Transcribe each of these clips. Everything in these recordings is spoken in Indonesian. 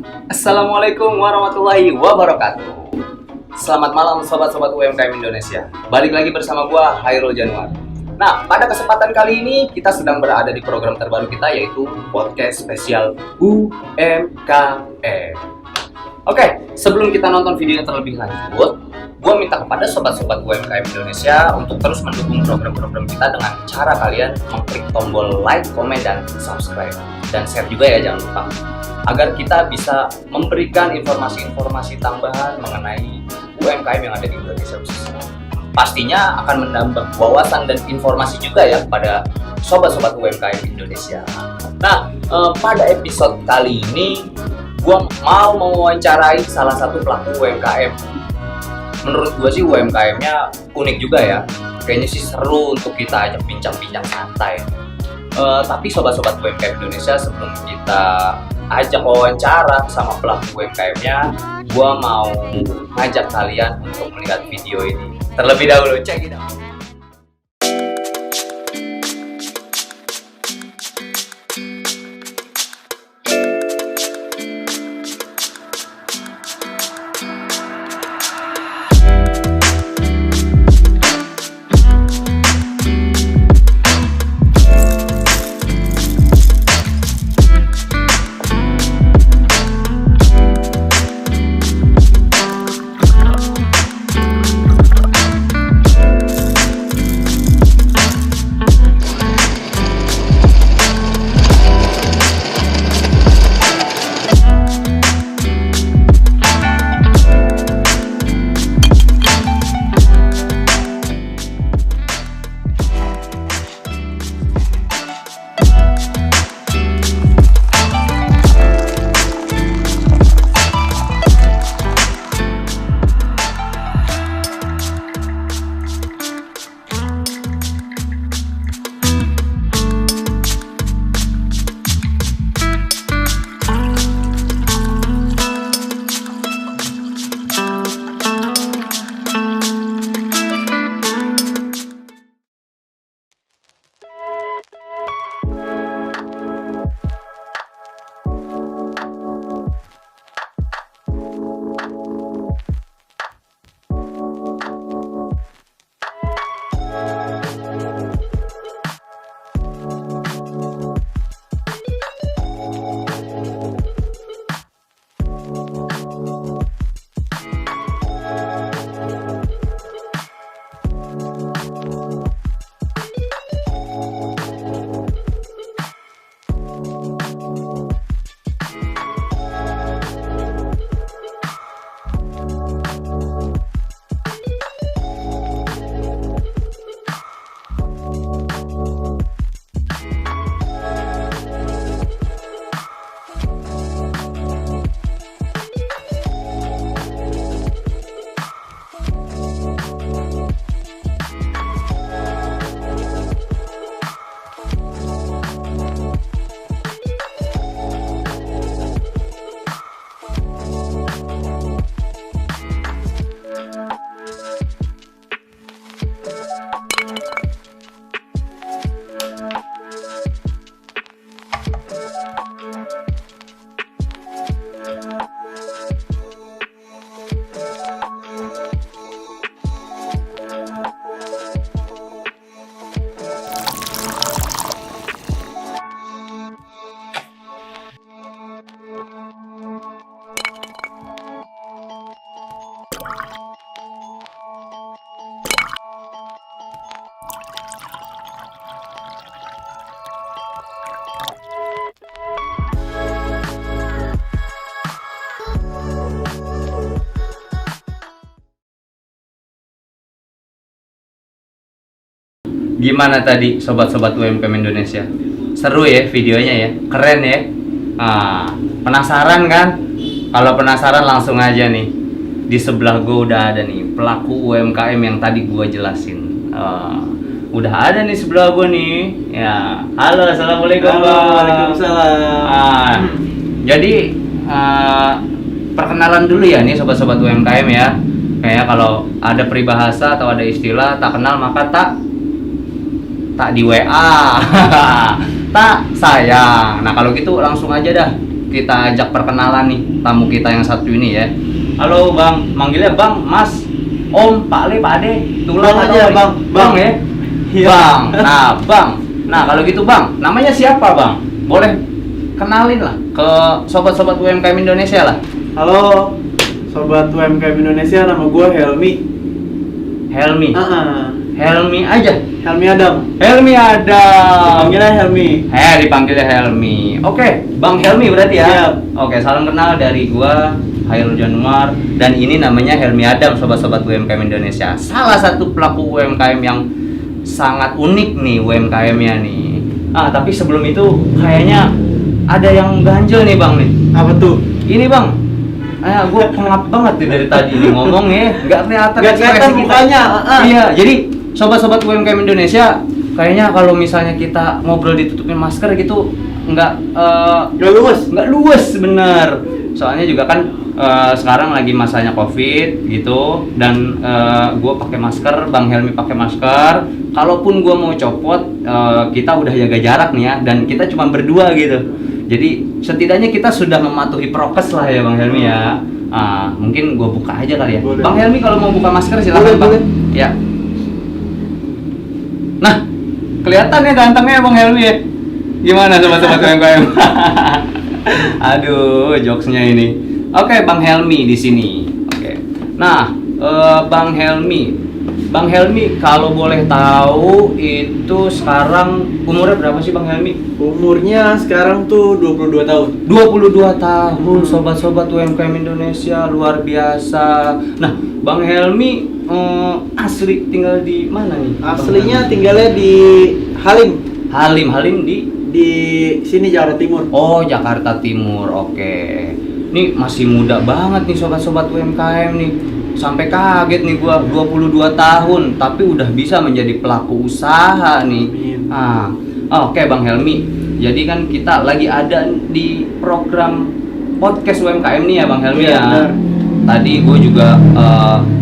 Assalamualaikum warahmatullahi wabarakatuh. Selamat malam sobat-sobat UMKM Indonesia. Balik lagi bersama gua Hairul Januar. Nah, pada kesempatan kali ini kita sedang berada di program terbaru kita, yaitu podcast spesial UMKM. Oke, sebelum kita nonton videonya terlebih lanjut, gua minta kepada sobat-sobat UMKM Indonesia untuk terus mendukung program-program kita dengan cara kalian mengklik tombol like, komen, dan subscribe. Dan share juga ya, jangan lupa, agar kita bisa memberikan informasi-informasi tambahan mengenai UMKM yang ada di Indonesia khususnya. Pastinya akan menambah wawasan dan informasi juga ya kepada sobat-sobat UMKM Indonesia. Nah, pada episode kali ini gue mau mewawancarai salah satu pelaku UMKM. Menurut gue sih UMKM-nya unik juga ya. Kayaknya sih seru untuk kita ajak bincang-bincang santai. Tapi sobat-sobat UMKM Indonesia, sebelum kita ajak wawancara sama pelaku UMKM-nya, gua mau ngajak kalian untuk melihat video ini terlebih dahulu. Check it out. Gimana tadi sobat-sobat UMKM Indonesia? Seru ya videonya ya? Keren ya? Penasaran kan? Kalau penasaran langsung aja nih. Di sebelah gue udah ada nih pelaku UMKM yang tadi gue jelasin. Udah ada nih sebelah gue nih. Ya, halo, assalamualaikum. Halo, waalaikumsalam. Jadi perkenalan dulu ya nih sobat-sobat UMKM ya. Kayak kalau ada peribahasa atau ada istilah tak kenal maka tak di WA. Tak sayang. Nah kalau gitu langsung aja dah kita ajak perkenalan nih tamu kita yang satu ini ya. Halo Bang, manggilnya Bang, Mas, Om, Pak Le, Pak Ade, Bang aja, Bang. Bang ya. Iya. Bang. Nah, Bang. Nah, kalau gitu Bang, namanya siapa Bang? Boleh kenalin lah ke sobat-sobat UMKM Indonesia lah. Halo, sobat UMKM Indonesia, nama gue Helmi. Helmi. Ah, Helmi aja. Helmi Adam. Helmi ada. Panggilnya Helmi. Dipanggilnya Helmi. Oke, Bang Helmi berarti ya. Siap. Oke, salam kenal dari gua Hairul Januar dan ini namanya Helmi Adam, sobat-sobat UMKM Indonesia. Salah satu pelaku UMKM yang sangat unik nih UMKM-nya nih. Tapi sebelum itu kayaknya ada yang ganjel nih Bang nih. Apa tuh? Ini Bang. Gue pengap banget nih dari tadi nih ngomong ya, nggak kelihatan Nggak ekspresi kelihatan kita. mukanya. Iya, jadi sobat-sobat UMKM Indonesia, kayaknya kalau misalnya kita ngobrol ditutupin masker gitu, nggak Nggak luwes. luwes bener. Soalnya juga kan sekarang lagi masanya COVID gitu, dan gue pakai masker, Bang Helmi pakai masker. Kalaupun gue mau copot, kita udah jaga jarak nih ya, dan kita cuma berdua gitu. Jadi setidaknya kita sudah mematuhi prokes lah ya Bang Helmi ya. Mungkin gue buka aja kali ya. Boleh. Bang Helmi kalau mau buka masker silakan Bang. Boleh. Ya. Nah, kelihatan ya gantengnya Bang Helmi ya. Gimana sobat-sobat UMKM? Aduh, jokesnya ini. Oke, Bang Helmi di sini. Oke. Nah, Bang Helmi kalau boleh tahu itu sekarang umurnya berapa sih Bang Helmi? Umurnya sekarang tuh 22 tahun. 22 tahun, sobat-sobat UMKM Indonesia, luar biasa. Nah, Bang Helmi asli tinggal di mana nih? Aslinya tinggalnya di Halim. Halim Di sini Jakarta Timur. Oh, Jakarta Timur. Oke. Nih masih muda banget nih sobat-sobat UMKM nih. Sampai kaget nih gua 22 tahun tapi udah bisa menjadi pelaku usaha nih. Amin. Oke Bang Helmi. Jadi kan kita lagi ada di program podcast UMKM nih ya Bang Helmi Iya, ya. benar. Tadi gue juga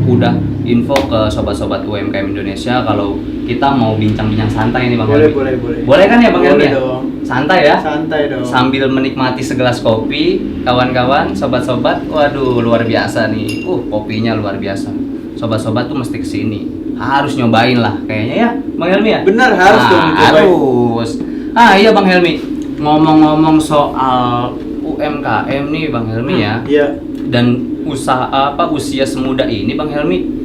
udah info ke sobat-sobat UMKM Indonesia kalau kita mau bincang-bincang santai nih Bang Helmi. Boleh. Boleh kan ya Bang Helmi? Boleh Ya? dong. Santai ya? Santai dong. Sambil menikmati segelas kopi, kawan-kawan, sobat-sobat, waduh luar biasa nih. Kopinya luar biasa. Sobat-sobat tuh mesti kesini. Harus nyobain lah kayaknya ya, Bang Helmi ya? Benar, harus dong dicobain. Harus. Iya Bang Helmi. Ngomong-ngomong soal UMKM nih Bang Helmi ya. Iya. Dan usia semuda ini Bang Helmi,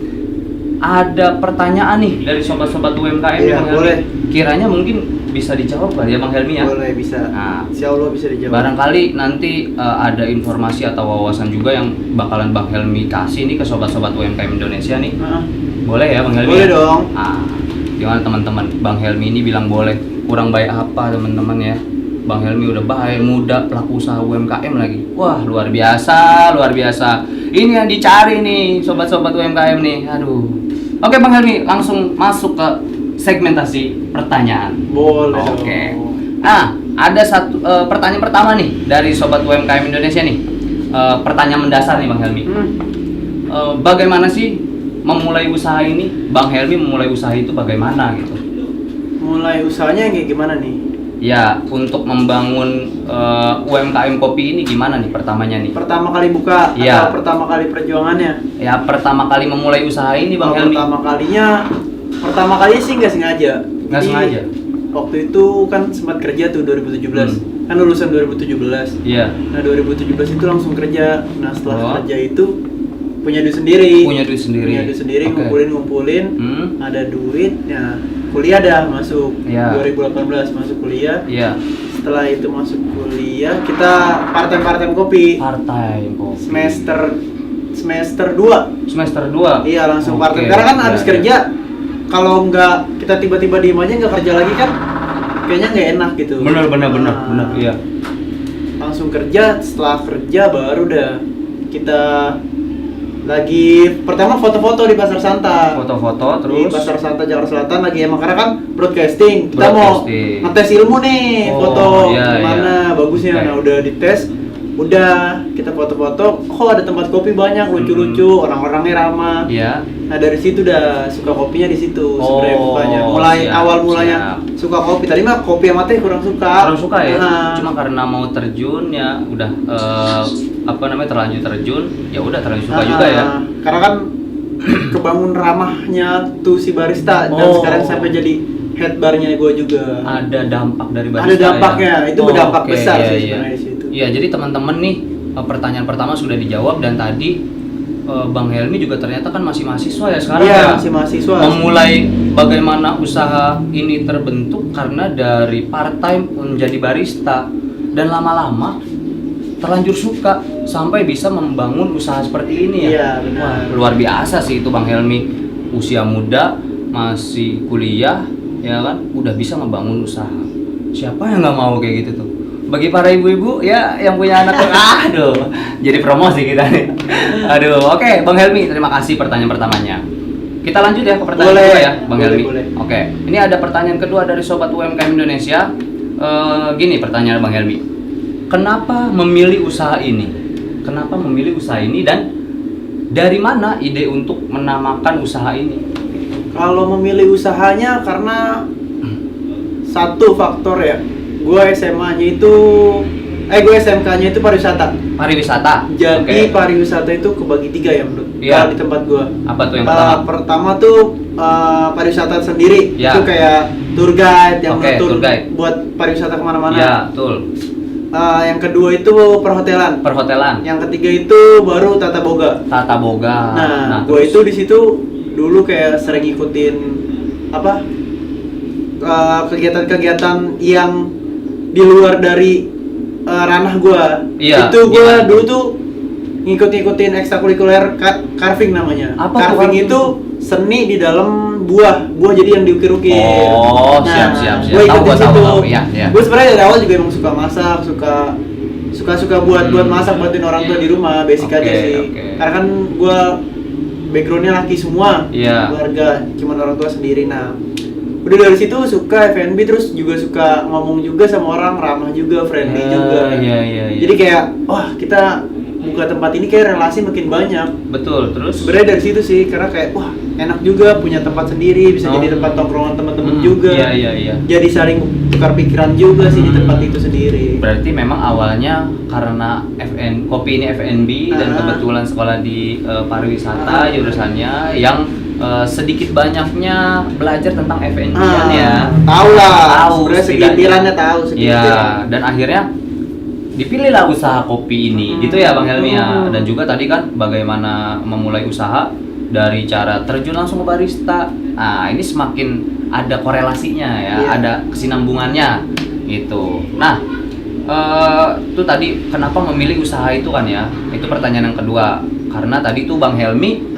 ada pertanyaan nih dari sobat-sobat UMKM nih Iya, Bang Helmi. boleh. Kiranya mungkin bisa dijawab kali ya Bang Helmi ya? Boleh, bisa. Nah, Insya Allah bisa dijawab. barangkali nanti ada informasi atau wawasan juga yang bakalan Bang Helmi kasih nih ke sobat-sobat UMKM Indonesia nih. Boleh ya Bang Helmi? Boleh ya? dong. Gimana teman-teman? Bang Helmi ini bilang boleh. Kurang baik apa teman-teman ya? Bang Helmi udah baik, muda, pelaku usaha UMKM lagi. Wah, luar biasa, luar biasa. Ini yang dicari nih sobat-sobat UMKM nih. Aduh. Oke Bang Helmi, langsung masuk ke segmentasi pertanyaan. Boleh. Oke. Dong. Ada satu pertanyaan pertama nih dari sobat UMKM Indonesia nih. Pertanyaan mendasar nih Bang Helmi. Bagaimana sih memulai usaha ini? Bang Helmi memulai usaha itu bagaimana gitu? Mulai usahanya kayak gimana nih? Ya, untuk membangun UMKM kopi ini gimana nih pertamanya nih? Pertama kali buka Iya. atau pertama kali perjuangannya? Ya, pertama kali memulai usaha ini Bang Helmi. Pertama kalinya sih nggak sengaja. Nggak Jadi, sengaja? Waktu itu kan sempat kerja tuh 2017. Kan lulusan 2017. Iya. Nah 2017 itu langsung kerja. Nah setelah Oh. kerja itu punya duit sendiri. Punya duit sendiri. Oke. ngumpulin. Hmm. Ada duit. Ya kuliah dah masuk. Iya. 2018 masuk kuliah. Iya. Setelah itu masuk kuliah kita part-time kopi. Part-time kopi. Semester 2. Semester 2. Iya langsung Oke, part-time. Karena kan iya, habis iya. kerja kalau nggak kita tiba-tiba diem aja nggak kerja lagi kan kayaknya nggak enak gitu. Benar, Nah, iya. Langsung kerja, setelah kerja baru dah kita lagi pertama foto-foto di Pasar Santa. Foto-foto Di terus. Pasar Santa Jakarta Selatan lagi emang karena kan broadcasting. Kita mau Broadcasting. ngetes ilmu nih, Oh, foto iya, gimana iya. bagusnya. Oke. Nah, udah dites. Udah kita foto-foto, kok ada tempat kopi banyak, lucu-lucu, orang-orangnya ramah. Iya. Nah dari situ udah suka kopinya di situ sebenarnya Oh, bukannya. Mulai siap, awal mulanya siap. suka kopi. Tadi mah kopi sama teh kurang suka. Kurang suka ya. Nah, Cuma karena mau terjun ya udah terlanjur terjun, ya udah terlanjur suka juga ya. Karena kan kebangun ramahnya tuh si barista dan Oh. sekarang sampai jadi head barnya gue juga. Ada dampak dari barista. Ada dampaknya, ya? itu berdampak oke, besar iya, sih iya. sebenarnya di situ. Iya, jadi teman-teman nih pertanyaan pertama sudah dijawab dan tadi Bang Helmi juga ternyata kan masih mahasiswa ya sekarang Iya, ya. masih mahasiswa. Memulai bagaimana usaha ini terbentuk karena dari part time menjadi barista dan lama-lama terlanjur suka sampai bisa membangun usaha seperti ini ya. Iya, benar. Wah, luar biasa sih itu Bang Helmi. Usia muda, masih kuliah, ya kan, udah bisa membangun usaha. Siapa yang nggak mau kayak gitu tuh? Bagi para ibu-ibu ya yang punya anak tuh, aduh, jadi promosi kita nih. Aduh, oke, Bang Helmi, terima kasih pertanyaan pertamanya. Kita lanjut ya ke pertanyaan Boleh. kedua ya, Bang Boleh, Helmi. boleh. Oke, ini ada pertanyaan kedua dari Sobat UMKM Indonesia. Gini pertanyaan Bang Helmi. Kenapa memilih usaha ini? Kenapa memilih usaha ini dan dari mana ide untuk menamakan usaha ini? Kalau memilih usahanya karena satu faktor ya. Gue SMA-nya itu gue SMK-nya itu pariwisata. Pariwisata. Jadi Oke. pariwisata itu kebagi 3 ya menurut Iya. kalau di tempat gue. Apa tuh yang pertama? Pertama tuh pariwisata sendiri. Ya. Itu kayak tour guide yang Oke, ngatur tour guide. buat pariwisata kemana-mana. Ya, betul. Yang kedua itu perhotelan. Perhotelan. Yang ketiga itu baru tata boga. Tata boga. Nah, gue terus? itu di situ dulu kayak sering ikutin apa kegiatan-kegiatan yang di luar dari ranah gue. Iya, Itu gue gimana? dulu tuh ngikut-ngikutin ekstrakurikuler carving namanya. Apa tuh Carving carving? itu seni di dalam buah jadi yang diukir-ukir. Oh, siap. Gue Tahu, ikutin gua situ. tahu. Iya, iya. Gue sebenarnya dari awal juga emang suka masak, suka buat masak buatin orang tua di rumah, basic Oke, aja sih. oke. Karena kan gue backgroundnya laki semua, Iya. keluarga cuman orang tua sendiri. Nah, udah dari situ suka F&B, terus juga suka ngomong juga sama orang, ramah juga, friendly juga. Iya. Jadi kayak wah kita buka tempat ini kayak relasi makin banyak. Betul. Terus Sebenarnya dari situ sih, karena kayak wah enak juga punya tempat sendiri, bisa Oh. jadi tempat tongkrongan teman-teman juga. Iya. Jadi saling tukar pikiran juga sih di tempat itu sendiri. Berarti memang awalnya karena kopi ini F&B dan Ah. kebetulan sekolah di pariwisata jurusannya yang sedikit banyaknya belajar tentang F&B-an ya. Tahu lah. Tahu Sebenarnya setidaknya. segelintirannya tahu Iya, segelintiran. dan akhirnya dipilihlah usaha kopi ini, gitu ya Bang Helmi ya. Dan juga tadi kan bagaimana memulai usaha dari cara terjun langsung ke barista. Nah, ini semakin ada korelasinya ya, Iya. ada kesinambungannya gitu. Nah, itu tadi kenapa memilih usaha itu kan ya? Itu pertanyaan yang kedua. Karena tadi tuh Bang Helmi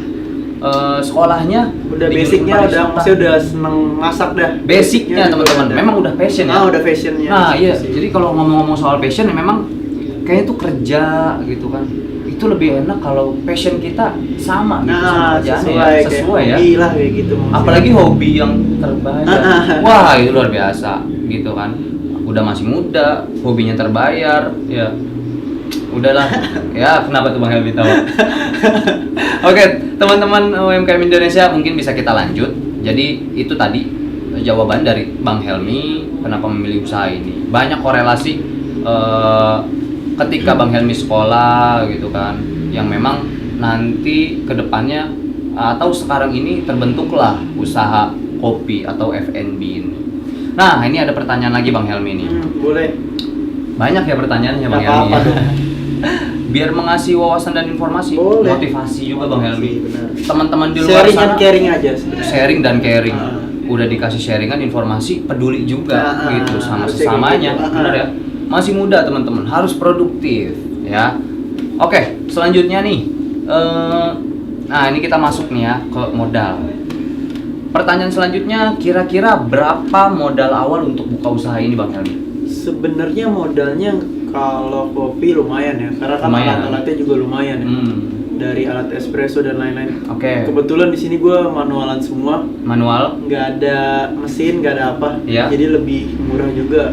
sekolahnya Udah di basicnya jurusan udah pariwisata. maksudnya udah seneng masak dah. Basicnya juga teman-teman, udah. memang udah passion ya. Udah fashionnya. Nah di situ iya, sih. jadi kalau ngomong-ngomong soal passion ya memang kayaknya tuh kerja gitu kan, itu lebih enak kalau passion kita sama gitu sama kerjaannya ya, sesuai ya. hobi lah kayak gitu maksudnya. Apalagi hobi yang terbayar, Ah. wah itu luar biasa gitu kan. Udah masih muda, hobinya terbayar, ya udahlah. Ya kenapa tuh Bang Helmi tahu? Oke, teman-teman UMKM Indonesia mungkin bisa kita lanjut. Jadi itu tadi jawaban dari Bang Helmi kenapa memilih usaha ini. Banyak korelasi ketika Bang Helmi sekolah gitu kan, yang memang nanti kedepannya atau sekarang ini terbentuklah usaha kopi atau F&B ini. Nah ini ada pertanyaan lagi Bang Helmi nih. Boleh. Banyak ya pertanyaannya Bang Nggak Helmi. apa-apa ya. Biar mengasih wawasan dan informasi, Boleh. motivasi juga Bang Helmi. Benar. Teman-teman di luar Sharing and sana caring aja sebenarnya. sharing dan caring. Ah. Udah dikasih sharingan informasi, peduli juga gitu sama harusnya sesamanya. kayak gitu. Benar ya? Masih muda teman-teman, harus produktif ya. Oke, selanjutnya nih. Nah, ini kita masuk nih ya ke modal. Pertanyaan selanjutnya, kira-kira berapa modal awal untuk buka usaha ini Bang Helmi? Sebenarnya modalnya kalau kopi lumayan ya, karena kan Lumayan. alat-alatnya juga lumayan ya. dari alat espresso dan lain-lain. Oke. Kebetulan di sini gue manualan semua, Manual. nggak ada mesin, nggak ada apa. Iya. Jadi lebih murah juga.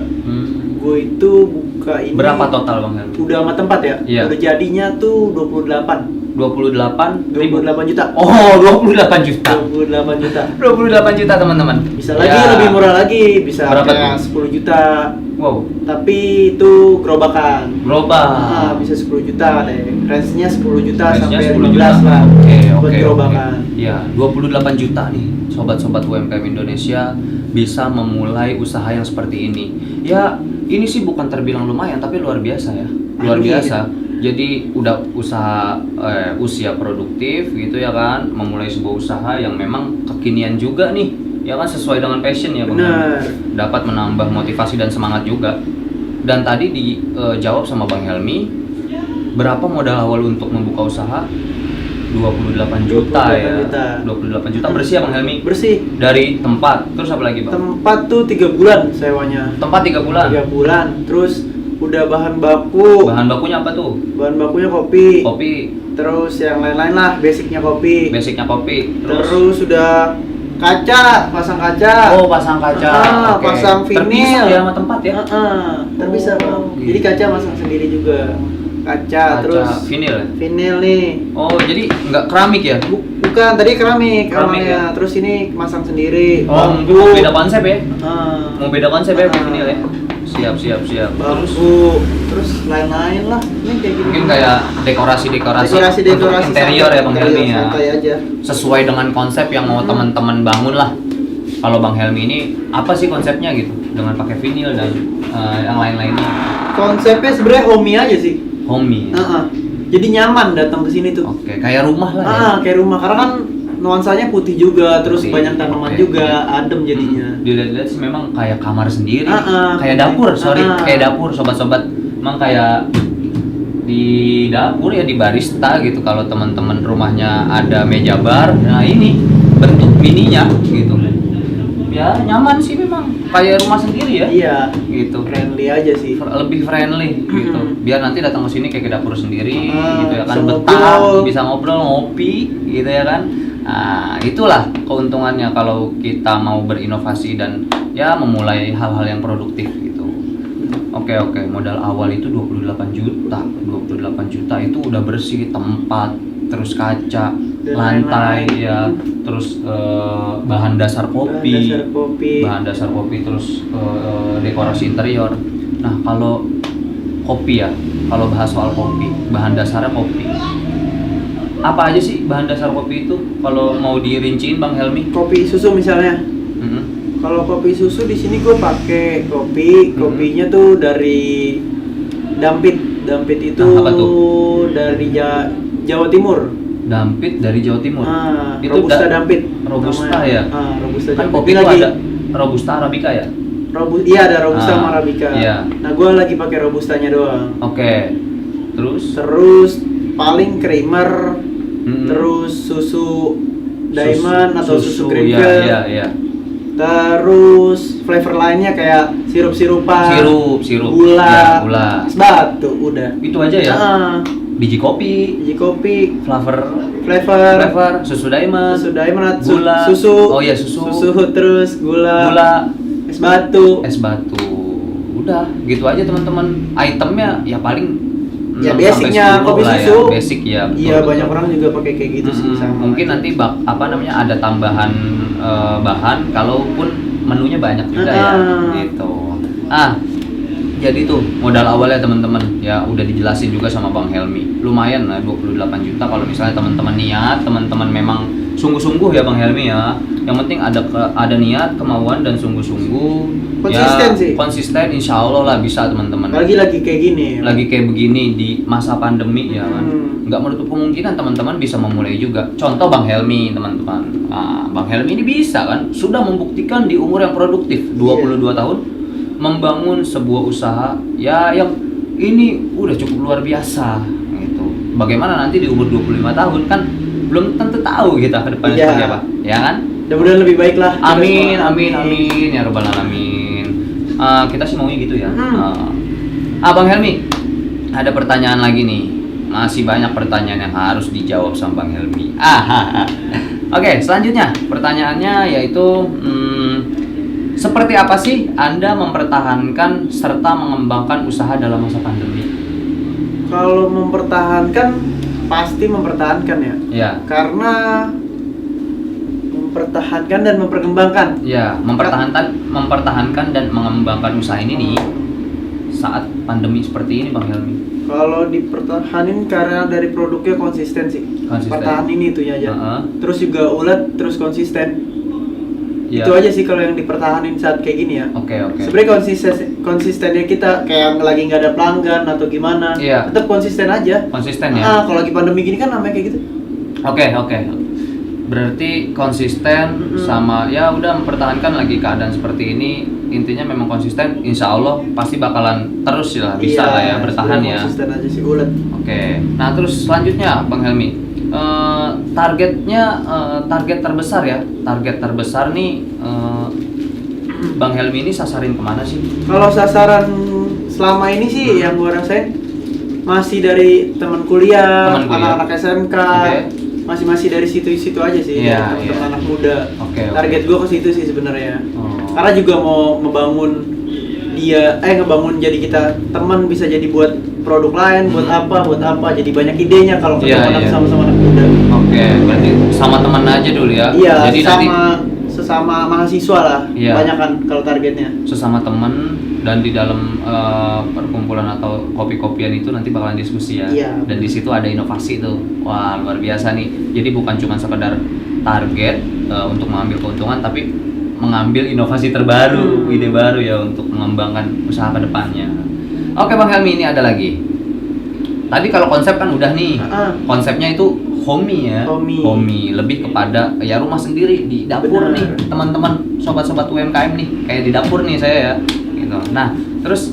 Gue itu buka ini. Berapa total Bang Helmi? Udah sama tempat ya? Iya. Udah jadinya tuh 28 28.000. juta. Oh, 28 juta. 28 juta. 28 juta teman-teman. Bisa lagi Ya. lebih murah lagi, bisa Berapa kayak tuh? 10 juta. Wow. Tapi itu gerobakan. Global. Bisa 10 juta deh. Range-nya 10 juta Range-nya sampai 10 15 juta. lah. Buat Oke. gerobakan. Iya, 28 juta nih sobat-sobat UMKM Indonesia bisa memulai usaha yang seperti ini. Ya, ini sih bukan terbilang lumayan tapi luar biasa ya. Luar Amin. biasa. Jadi udah usia produktif gitu ya kan, memulai sebuah usaha yang memang kekinian juga nih. Ya kan sesuai dengan passion ya Bang. Benar. Dapat menambah motivasi dan semangat juga. Dan tadi dijawab sama Bang Helmi, berapa modal awal untuk membuka usaha? 28 juta 28 ya. juta. 28 juta bersih ya Bang Helmi? Bersih. Dari tempat, terus apa lagi Bang? Tempat tuh 3 bulan sewanya. Tempat 3 bulan. 3 bulan. Terus udah bahan baku. Bahan bakunya apa tuh? Bahan bakunya kopi. Kopi, Terus yang lain-lain lah, basicnya kopi. basicnya kopi. Terus sudah kaca, pasang kaca. Oh, pasang kaca. Oke. Pasang Terpisah vinil. ya sama tempat ya? Terpisah Bang. gitu. Jadi kaca masang sendiri juga. Kaca, terus vinil ya? vinil nih. Oh, jadi nggak keramik ya? Bukan, tadi keramik Keramik awalnya. ya? Terus ini masang sendiri. Oh, Bambu. mau beda konsep ya? Ah, Mau beda konsep ya Ah. vinil ya? Siap. Terus bambu. Terus lain-lain lah. Ini kayak gini. mungkin kayak dekorasi-dekorasi untuk interior ya Bang Helmi ya. Santai aja. Sesuai dengan konsep yang mau teman-teman bangun lah. Kalau Bang Helmi ini apa sih konsepnya gitu? Dengan pakai vinil dan yang lain-lainnya. Konsepnya sebenarnya homey aja sih. Homey. Ya? Jadi nyaman datang ke sini tuh. Oke, kayak rumah lah ya. Kayak rumah karena kan nuansanya putih juga, terus Putih. banyak tanaman Oke. juga, adem jadinya. Dilihat-lihat sih memang kayak kamar sendiri. Kayak putih. dapur, kayak dapur sobat-sobat. Memang kayak di dapur ya, di barista gitu. Kalau teman-teman rumahnya ada meja bar, nah ini bentuk mininya gitu. Ya nyaman sih memang, kayak rumah sendiri ya. Iya, Gitu. friendly aja sih. Lebih friendly gitu. Biar nanti datang ke sini kayak ke dapur sendiri gitu ya kan, bisa betah, ngobrol. bisa ngobrol, ngopi gitu ya kan. Nah, itulah keuntungannya kalau kita mau berinovasi dan ya memulai hal-hal yang produktif gitu. Oke, modal awal itu 28 juta. 28 juta itu udah bersih tempat, terus kaca, Dan lantai lain-lain. ya, terus bahan dasar kopi. Bahan dasar kopi. Terus dekorasi interior. Nah, kalau kopi ya, kalau bahas soal kopi, bahan dasarnya kopi. Apa aja sih bahan dasar kopi itu? Kalau mau dirinciin Bang Helmi? Kopi susu misalnya. Mhm. Kalau kopi susu di sini gue pakai kopinya tuh dari Dampit. Dampit itu Nah, apa tuh? dari Jawa Timur. Dampit dari Jawa Timur. Itu Robusta Dampit. Robusta namanya. ya? Robusta Kan Dampit. kopi Ini itu lagi ada Robusta Arabica ya? Iya ada Robusta Ah, sama Arabica. iya. Nah gue lagi pakai Robustanya doang. Oke. Terus Terus paling creamer, Mhm. terus susu diamond atau susu iya, crinkle. iya. Terus flavor lainnya kayak sirup-sirupan, Sirup. gula, Ya, gula. es batu, udah. Itu aja ya. Biji kopi, Biji kopi, flavor, flavor, susu diamond, susu diamond, gula. susu, Oh iya, susu. terus gula, es batu. es batu. Udah, gitu aja teman-teman. Itemnya ya paling Ya 6 basicnya sampai 10 kopi lah susu. Ya. Basic ya. Iya betul. banyak orang juga pakai kayak gitu sih sama. Mungkin nanti ada tambahan bahan kalaupun menunya banyak juga ya. Gitu. Jadi tuh modal awalnya teman-teman ya udah dijelasin juga sama Bang Helmi. Lumayan lah 28 juta kalau misalnya teman-teman niat, teman-teman memang sungguh-sungguh ya Bang Helmi ya. Yang penting ada niat, kemauan dan sungguh-sungguh. Konsisten ya, sih. Konsisten insya Allah lah bisa teman-teman. Lagi kayak gini. Lagi kayak begini di masa pandemi ya kan. Nggak menutup kemungkinan teman-teman bisa memulai juga. Contoh Bang Helmi teman-teman. Nah, Bang Helmi ini bisa kan sudah membuktikan di umur yang produktif 22 tahun membangun sebuah usaha ya yang ini udah cukup luar biasa gitu. Bagaimana nanti di umur 25 tahun kan belum tentu tahu kita ke depannya Iya. seperti apa, ya kan? Mudah-mudahan lebih baik lah. kita Amin, semua. amin ya rabbal alamin. Kita sih maunya gitu ya. Bang Helmi, ada pertanyaan lagi nih. masih banyak pertanyaan yang harus dijawab sama Bang Helmi. Oke, selanjutnya pertanyaannya yaitu seperti apa sih Anda mempertahankan serta mengembangkan usaha dalam masa pandemi? Kalau mempertahankan, pasti mempertahankan ya. Ya. Karena mempertahankan dan memperkembangkan. Ya, mempertahankan dan mengembangkan usaha ini nih saat pandemi seperti ini, Bang Helmi. Kalau dipertahanin karena dari produknya konsisten sih. Pertahanin itu ya aja. Terus juga ulet, terus konsisten. Ya. Itu aja sih kalau yang dipertahanin saat kayak gini ya. Oke. Sebenarnya konsistennya kita kayak lagi nggak ada pelanggan atau gimana, tetap konsisten aja. Konsisten ya. Kalau lagi pandemi gini kan namanya kayak gitu. Oke. Berarti konsisten sama ya udah mempertahankan lagi keadaan seperti ini. Intinya memang konsisten, insya Allah pasti bakalan terus lah, bisa lah ya bertahan ya. Konsisten aja sih ulet. Oke. Nah terus selanjutnya Bang Helmi, target terbesar ya, target terbesar nih Bang Helmi ini sasarin kemana sih? Kalau sasaran selama ini sih yang gua rasain masih dari teman kuliah, anak-anak SMK, masih dari situ aja sih, teman anak muda. Target gua ke situ sih sebenarnya. Karena juga mau ngebangun jadi kita teman, bisa jadi buat produk lain, buat apa, jadi banyak idenya kalau ketemu sama-sama anak muda. Berarti sama teman aja dulu ya. Iya, jadi sesama mahasiswa lah, banyak kan kalau targetnya. Sesama teman dan di dalam perkumpulan atau kopi-kopian itu nanti bakalan diskusi ya. Dan di situ ada inovasi tuh. Wah, luar biasa nih. Jadi bukan cuma sekedar target untuk mengambil keuntungan, tapi mengambil inovasi terbaru, ide baru ya untuk mengembangkan usaha ke depannya. Oke Bang Helmi, ini ada lagi. Tadi kalau konsep kan udah nih. Konsepnya itu homey ya. Homey lebih kepada ya rumah sendiri di dapur nih, teman-teman, sobat-sobat UMKM nih, kayak di dapur nih saya ya. Gitu. Nah, terus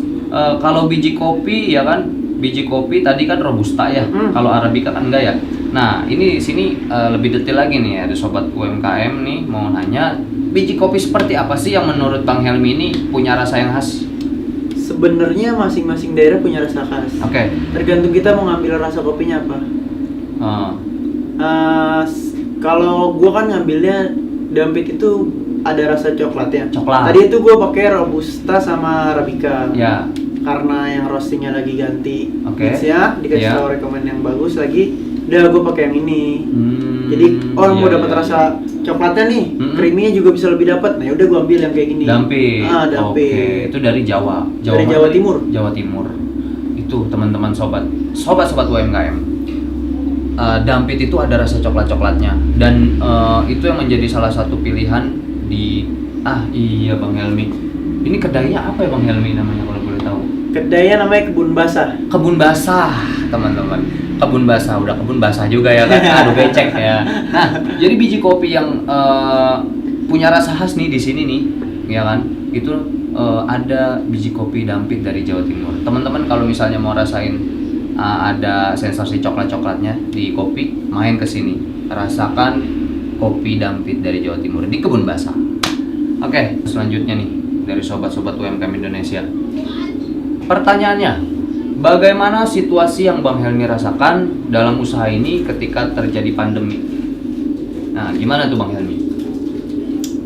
kalau biji kopi ya kan, biji kopi tadi kan robusta ya. Kalau arabica kan enggak ya. Nah, ini di sini lebih detail lagi nih, ada sobat UMKM nih mau nanya, biji kopi seperti apa sih yang menurut Bang Helmi ini punya rasa yang khas? Sebenarnya masing-masing daerah punya rasa khas. Tergantung kita mau ngambil rasa kopinya apa. Kalau gua kan ngambilnya dampit itu ada rasa coklatnya. Tadi itu gua pakai robusta sama arabica. Karena yang roastingnya lagi ganti. Ya, dikasih tahu rekomend yang bagus lagi. Udah gua pakai yang ini. Jadi mau dapat rasa coklatnya nih, creamy-nya juga bisa lebih dapat. Nah, udah gua ambil yang kayak gini. Dampit. Dampit. Itu dari Jawa. Dari Jawa Timur. Jawa Timur. Itu teman-teman sobat UMKM. Dampit itu ada rasa coklatnya dan itu yang menjadi salah satu pilihan di iya Bang Helmi. Ini kedainya apa ya Bang Helmi namanya kalau boleh tahu? Kedainya namanya Kebun Basah. Kebun Basah, teman-teman. Kebun Basah, udah kebun basah juga ya kan. Aduh becek ya. Nah, jadi biji kopi yang punya rasa khas nih di sini nih, ya kan? Itu ada biji kopi dampit dari Jawa Timur. Teman-teman kalau misalnya mau rasain ada sensasi coklatnya di kopi, main ke sini. Rasakan kopi dampit dari Jawa Timur di Kebun Basah. Oke, selanjutnya nih dari sobat-sobat UMKM Indonesia. Pertanyaannya, bagaimana situasi yang Bang Helmi rasakan dalam usaha ini ketika terjadi pandemi? Nah, gimana tuh Bang Helmi?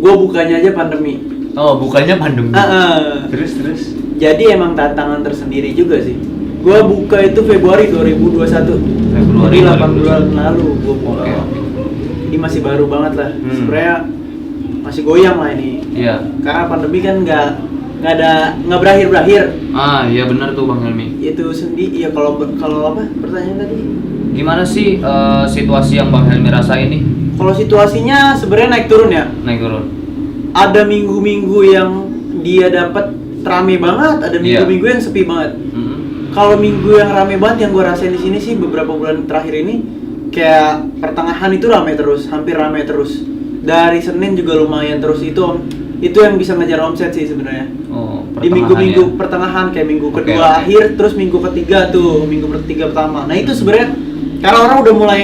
Gua bukanya aja pandemi. Bukannya pandemi. Terus. Jadi emang tantangan tersendiri juga sih. Gua buka itu Februari 2021. Februari 8 bulan lalu gua buka. Jadi masih baru banget lah. Sebenarnya masih goyang lah ini. Karena pandemi kan nggak berakhir. Iya benar tuh Bang Helmi. Itu sendiri ya. Kalau apa pertanyaan tadi? Gimana sih situasi yang Bang Helmi rasain nih? Kalau situasinya sebenarnya naik turun ya. Ada minggu-minggu yang dia dapat rame banget, ada minggu-minggu yang sepi banget. Kalau minggu yang rame banget yang gue rasain di sini sih beberapa bulan terakhir ini, kayak pertengahan itu rame terus, hampir rame terus. Dari Senin juga lumayan terus, itu yang bisa ngejar omset sih sebenarnya. Di minggu-minggu pertengahan, kayak minggu kedua akhir, terus minggu ketiga pertama. Nah itu sebenarnya karena orang udah mulai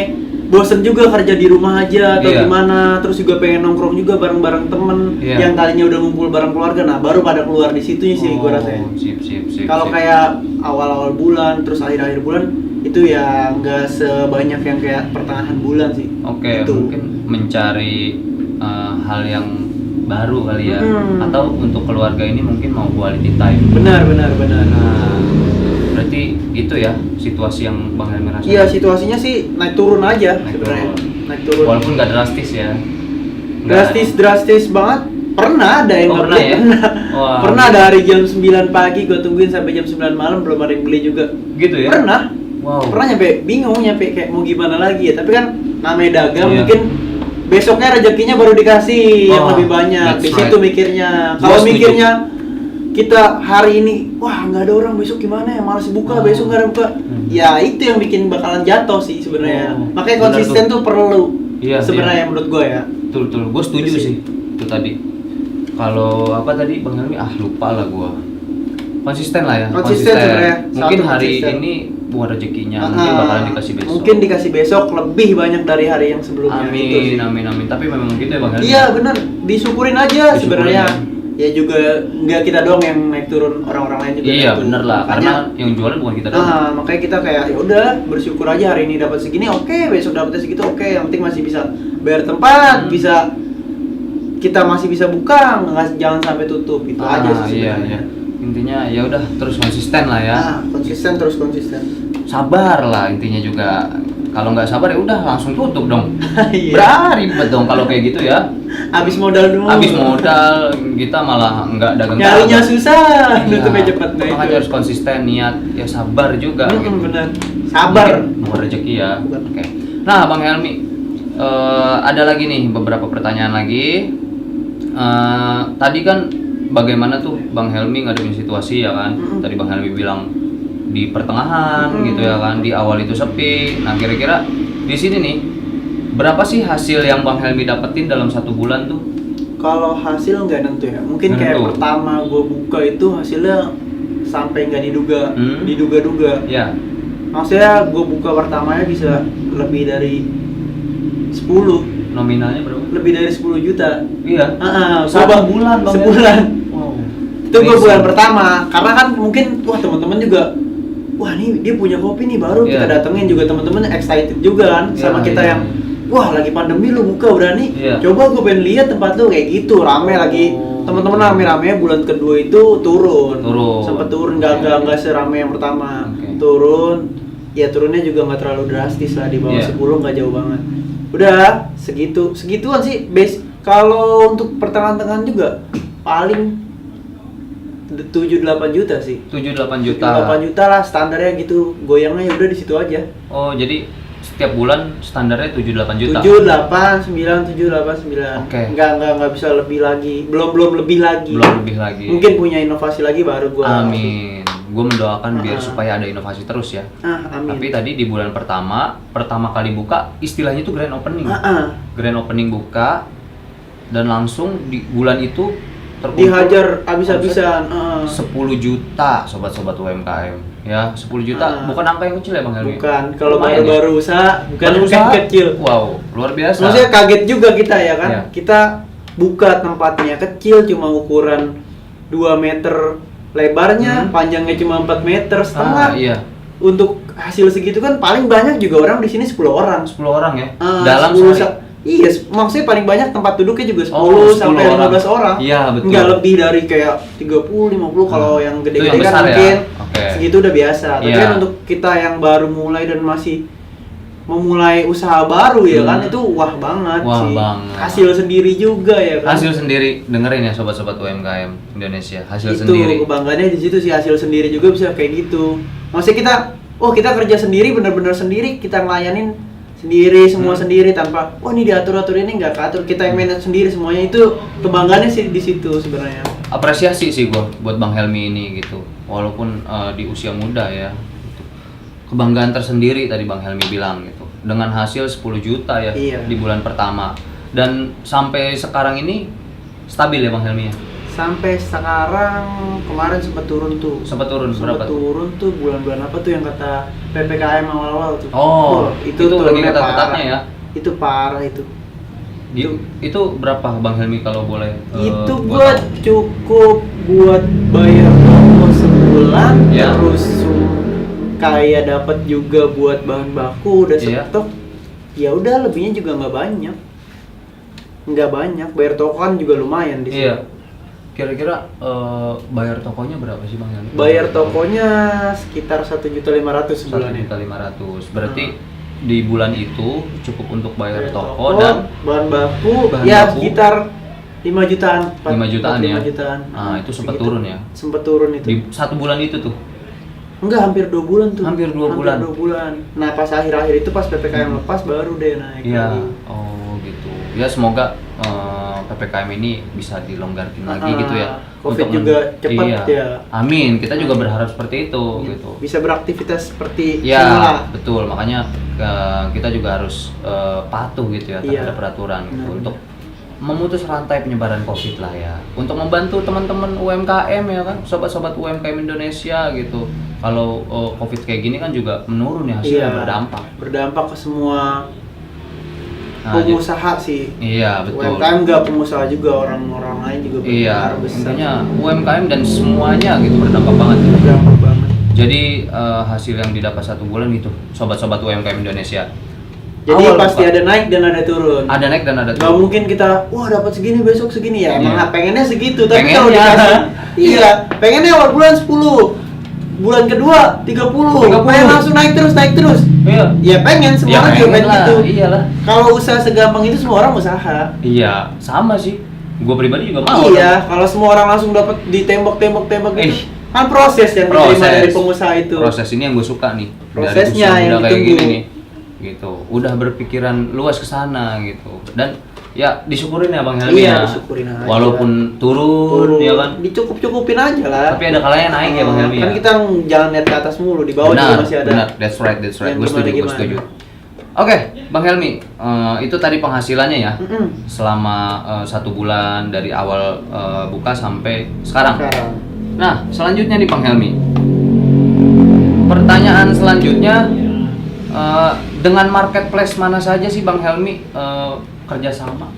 bosen juga kerja di rumah aja atau gimana, terus juga pengen nongkrong juga bareng-bareng temen yang tadinya udah ngumpul bareng keluarga. Nah baru pada keluar di situ sih gue rasain. Kalau kayak awal-awal bulan terus akhir-akhir bulan itu ya nggak sebanyak yang kayak pertengahan bulan sih. Oke, Itu. mungkin mencari hal yang baru kali ya, atau untuk keluarga ini mungkin mau quality time. Benar. Nah, berarti itu ya situasi yang Bang Helmi rasain. Iya, situasinya sih naik turun aja sebenarnya. Naik turun. Walaupun nggak drastis ya. Drastis banget. Pernah ada yang nggak pernah beli, ya? pernah. Wah. Pernah dari jam 9 pagi gue tungguin sampai jam 9 malam belum ada yang beli juga. Gitu ya? Pernah. Wow. Pernah nyampe bingung nyampe kayak mau gimana lagi ya. Tapi kan namanya dagang Iya. mungkin besoknya rezekinya baru dikasih yang lebih banyak. That's Di situ right. mikirnya. Gua Kalau setuju. mikirnya kita hari ini wah nggak ada orang, besok gimana ya, malas buka, besok nggak ada buka. Ya itu yang bikin bakalan jatuh sih sebenarnya. Makanya Benar konsisten tuh perlu. Iya, Sebenarnya menurut gue ya. Betul. Gue setuju Itu sih. Itu tadi. Kalau apa tadi Bang Helmi? Lupa lah gue. Konsisten lah ya. Konsisten sebenarnya. Mungkin Satu hari konsisten. ini bukan rezekinya, mungkin bakalan dikasih besok. Mungkin dikasih besok lebih banyak dari hari yang sebelumnya. Itu sih. Amin. Tapi memang gitu ya Bang Helmi. Iya benar, disyukurin aja Disyukurin sebenarnya. ya. Ya juga nggak kita doang yang naik turun, orang-orang lain juga. Iya naik turun. bener lah, Makanya, karena yang jualan bukan kita doang. makanya kita kayak ya udah bersyukur aja hari ini dapat segini, oke, besok dapatnya segitu, oke, yang penting masih bisa bayar tempat, bisa kita masih bisa buka, jangan sampai tutup, itu aja sih Iya. sebenarnya. Intinya ya udah terus konsisten lah ya. Konsisten terus konsisten. Sabar lah intinya juga. Kalau nggak sabar ya udah langsung tutup dong. Iya. Ribet dong kalau kayak gitu ya. Habis modal dulu. Habis modal kita malah nggak dagang. Nyarinya susah, Iya. nutupnya cepat. Nah, Makanya itu. harus konsisten, niat, ya sabar juga. Gitu. Bener. Sabar. Bukan rezeki ya. Bukan. Oke. Nah Bang Helmi, ada lagi nih beberapa pertanyaan lagi. Tadi kan bagaimana tuh Bang Helmi ngadepin situasi ya kan? Tadi Bang Helmi bilang di pertengahan gitu ya kan, di awal itu sepi. Nah kira-kira di sini nih berapa sih hasil yang Bang Helmi dapetin dalam 1 bulan tuh? Kalau hasil nggak nentu ya, mungkin Nggak kayak nentu. pertama gue buka itu hasilnya sampai nggak diduga-duga. Ya. Maksudnya gue buka pertamanya bisa lebih dari 10, Nominalnya berapa? lebih dari 10 juta. Iya. Gua bulan Bang. sebulan. Wow. Itu gue bulan pertama, karena kan mungkin wah teman-teman juga, wah nih dia punya kopi nih baru, Iya. kita datengin juga teman-teman excited juga kan sama Iya, kita iya. yang wah lagi pandemi lu buka berani, Iya. coba gue pengen lihat tempat lu kayak gitu, rame lagi. Teman-teman rame-rame bulan kedua itu turun. Sempet turun, nggak serame yang pertama. Oke. Turun, ya turunnya juga nggak terlalu drastis lah, di bawah Iya. 10 nggak jauh banget. Udah segituan sih base. Kalau untuk pertengahan-tengahan juga paling 7-8 juta sih. 7-8 juta. 8 juta lah standarnya gitu. Goyangnya ya udah di situ aja. Oh, jadi setiap bulan standarnya 7-8 juta. 7, 8, 9. Oke. Enggak bisa lebih lagi. Belum lebih lagi. Belum lebih lagi. Mungkin punya inovasi lagi baru gua. Amin. Gue mendoakan biar supaya ada inovasi terus ya. Amin. Tapi tadi di bulan pertama kali buka, istilahnya itu grand opening. Grand opening buka dan langsung di bulan itu terkumpul Dihajar habis-habisan. 10 juta sobat-sobat UMKM. Ya, 10 juta bukan angka yang kecil ya Bang Helmi. Bukan, kalau Lumayan baru-baru usaha bukan Baru bukan usaha? kecil. Wow, luar biasa. Maksudnya kaget juga kita ya kan. Iya. Kita buka tempatnya kecil cuma ukuran 2 meter lebarnya, panjangnya cuma 4 meter setengah. Iya. Untuk hasil segitu kan paling banyak juga orang di sini 10 orang. 10 orang ya. 10 sehari. Iya, maksudnya paling banyak tempat duduknya juga 10 Oh, 10 sampai 15 orang. Iya, betul. Nggak lebih dari kayak 30 50 kalau yang Itu gede-gede yang kan besar ya? mungkin Oke. segitu udah biasa. Tapi Iya. kan untuk kita yang baru mulai dan masih memulai usaha baru ya kan itu wah banget Wah sih. banget. Hasil sendiri juga ya kan. Hasil sendiri, dengerin ya sobat-sobat UMKM Indonesia. Hasil itu sendiri. kebanggaannya di situ sih, hasil sendiri juga bisa kayak gitu. Maksudnya kita kerja sendiri, benar-benar sendiri, kita ngelayanin sendiri semua sendiri tanpa ini diatur ini nggak keatur, kita yang manage sendiri semuanya. Itu kebanggaannya sih di situ sebenarnya. Apresiasi sih gua buat Bang Helmi ini gitu. Walaupun di usia muda ya. Gitu. Kebanggaan tersendiri tadi Bang Helmi bilang gitu. Dengan hasil 10 juta ya Iya. di bulan pertama. Dan sampai sekarang ini stabil ya Bang Helmi ya. Sampai sekarang kemarin sempat turun tuh. Sempat turun berapa? Sempat turun tuh bulan-bulan apa tuh yang kata PPKM awal-awal tuh. Oh, itu lagi turunnya ketat-ketatnya ya. Itu parah itu. Itu berapa Bang Helmi kalau boleh? Itu gua buat tahu? cukup buat bayar toko sebulan Ya. terus kayak dapat juga buat bahan baku, udah Iya. stok. Ya udah, lebihnya juga nggak banyak. Bayar toko kan juga lumayan di sini. Iya. Kira-kira bayar tokonya berapa sih Bang? Bayar tokonya sekitar 1.500.000 sebulannya. 1.500.000. Berarti di bulan itu cukup untuk bayar toko Toko, dan bahan baku bahan ya baku. sekitar 5 jutaan. 5 jutaan ya. 5 jutaan. Nah, itu sempat Segitu. turun ya. Sempat turun itu. Di 1 bulan itu tuh. Enggak, hampir 2 bulan tuh. Hampir 2 bulan. 2 bulan. Nah, pas akhir-akhir itu pas PPKM lepas baru deh naik Iya. lagi. Oh, gitu. Ya semoga PPKM ini bisa dilonggarkan lagi gitu ya. Covid Untuk juga cepat iya. ya. Amin. Kita juga berharap seperti itu gitu. Bisa beraktivitas seperti Ya, semula. betul. Makanya kita juga harus patuh gitu ya terhadap Iya. peraturan gitu, Benar. untuk memutus rantai penyebaran COVID lah ya. Untuk membantu teman-teman UMKM ya kan, sobat-sobat UMKM Indonesia gitu. Kalau COVID kayak gini kan juga menurun ya, hasilnya berdampak. Berdampak ke semua Nah, pengusaha sih. Iya, betul. UMKM nggak pengusaha juga, orang-orang lain juga Iya, berpengaruh besar. intinya UMKM dan semuanya gitu berdampak banget. Berdampak banget. Jadi hasil yang didapat 1 bulan itu, sobat-sobat UMKM Indonesia. Jadi Awal pasti buka. ada naik dan ada turun. Ada naik dan ada Gak turun. mungkin kita, wah dapat segini besok segini ya. Emang Iya. pengennya segitu, tapi Pengennya. kalau dikasih, iya, pengennya awal bulan 10, bulan kedua 30, 30. pengen langsung naik terus. Iya. Ya pengen, semua orang juga pengen lah, gitu. iyalah. Kalau usaha segampang itu semua orang usaha. Iya, sama sih. Gue pribadi juga mau. Iya, kalau semua orang langsung dapat ditembak gitu. Kan proses yang diterima dari pengusaha itu. Proses ini yang gue suka nih. Prosesnya Dari yang udah kayak ditunggu. gini nih. Gitu. Udah berpikiran luas ke sana gitu. Dan ya disyukurin ya Bang Helmi ya. Iya, disyukurin aja. Walaupun turun ya kan. Dicukup-cukupin aja lah. Tapi ada kalanya naik ya Bang Helmi Kan ya. kita jangan lihat ke atas mulu, di bawah juga masih ada. Benar, that's right. yang Gue setuju, gue gimana-gimana. setuju. Oke, Bang Helmi, itu tadi penghasilannya ya Mm-mm. selama 1 bulan dari awal buka sampai sekarang. Nah, selanjutnya nih Bang Helmi. Pertanyaan selanjutnya, dengan marketplace mana saja sih Bang Helmi kerjasama?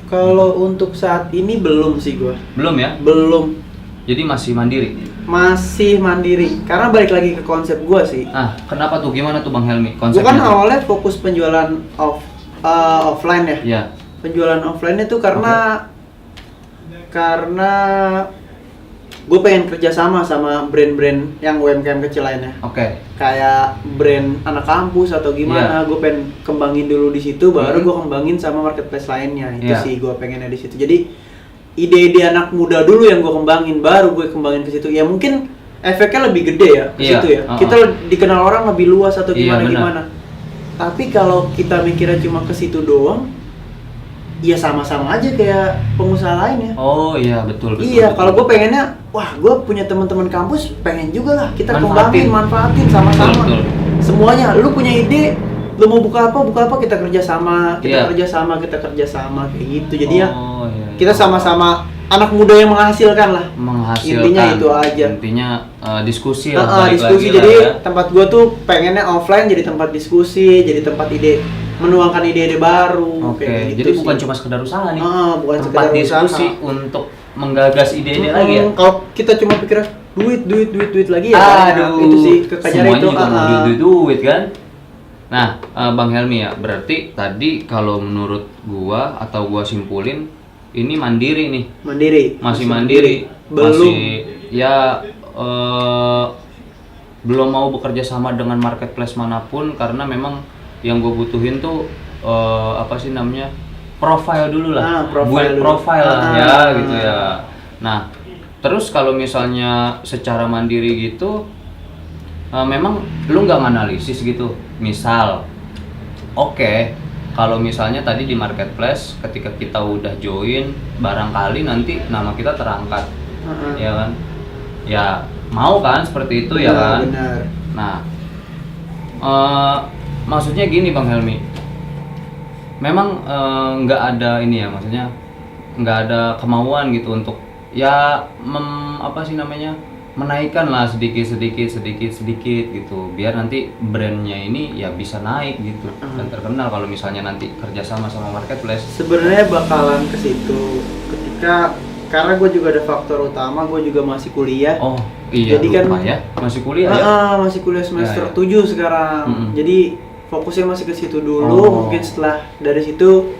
Kalau untuk saat ini belum sih gua. Belum ya? Belum. Jadi masih mandiri. Masih mandiri. Karena balik lagi ke konsep gua sih. Ah, kenapa tuh? Gimana tuh Bang Helmi Gua konsepnya? kan tuh? awalnya fokus penjualan offline ya. Iya. Penjualan offline itu karena gue pengen kerjasama sama brand-brand yang UMKM kecil lainnya. Oke. Kayak brand anak kampus atau gimana, gue pengen kembangin dulu di situ, baru gue kembangin sama marketplace lainnya. Itu Iya. sih gue pengennya di situ. Jadi ide-ide anak muda dulu yang gue kembangin, baru gue kembangin ke situ. Ya mungkin efeknya lebih gede ya ke Iya. situ ya. Kita dikenal orang lebih luas atau Iya, gimana. Tapi kalau kita mikirnya cuma ke situ doang, ya sama-sama aja kayak pengusaha lainnya. Oh iya, betul. Iya, kalau gue pengennya, wah gue punya teman-teman kampus, pengen juga lah kita Manfaatin. manfaatin sama-sama. Betul. Semuanya, lu punya ide, lu mau buka apa, kita kerja sama, Iya. kita kerja sama kayak gitu. Jadi ya iya. kita sama-sama anak muda yang menghasilkan lah. Menghasilkan. Intinya itu aja. Intinya diskusi lah. balik Diskusi. lagi Jadi lah ya. tempat gue tuh pengennya offline jadi tempat diskusi, jadi tempat ide, menuangkan ide-ide baru. Oke, kayak gitu jadi sih. bukan cuma sekedar usaha nih. Bukan tempat sekedar diskusi usaha. untuk menggagas ide-ide lagi ya. Kalau kita cuma pikir duit lagi ya, itu sih kekejar semuanya itu. juga mau duit kan. Nah, Bang Helmi ya, berarti tadi kalau menurut gua atau gua simpulin ini mandiri nih. Mandiri. Masih mandiri. Belum. Masih ya belum mau bekerja sama dengan marketplace manapun karena memang yang gue butuhin tuh apa sih namanya, profile dulu lah, buat profile lah ya gitu ya. Nah terus kalau misalnya secara mandiri gitu, memang lu nggak nganalisis gitu, misal oke, kalau misalnya tadi di marketplace ketika kita udah join, barangkali nanti nama kita terangkat, ya kan, ya mau kan seperti itu ya kan. Benar. Nah, maksudnya gini Bang Helmi, memang nggak ada ini ya, maksudnya nggak ada kemauan gitu untuk ya apa sih namanya, menaikkan lah sedikit gitu, biar nanti brandnya ini ya bisa naik gitu dan terkenal kalau misalnya nanti kerjasama sama marketplace. Sebenarnya bakalan ke situ ketika karena gue juga ada faktor utama, gue juga masih kuliah. Oh iya, jadi kan ya masih kuliah ya? Masih kuliah semester ya. 7 sekarang. Jadi fokusnya masih ke situ dulu. Mungkin setelah dari situ